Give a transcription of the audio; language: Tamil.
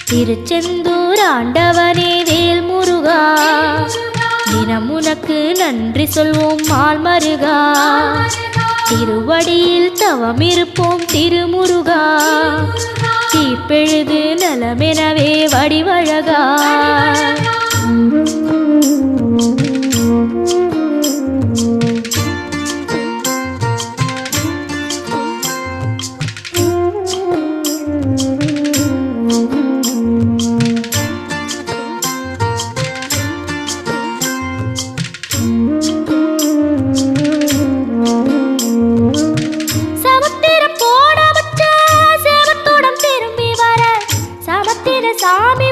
திருச்செந்தூர் ஆண்டவனே வேல் முருகா, தினம் உனக்கு நன்றி சொல்வோம் மால் மருகா. திருவடியில் தவம் இருப்போம் திருமுருகா, தீப்பெழுது நலமெனவே வடிவழகா. சாமி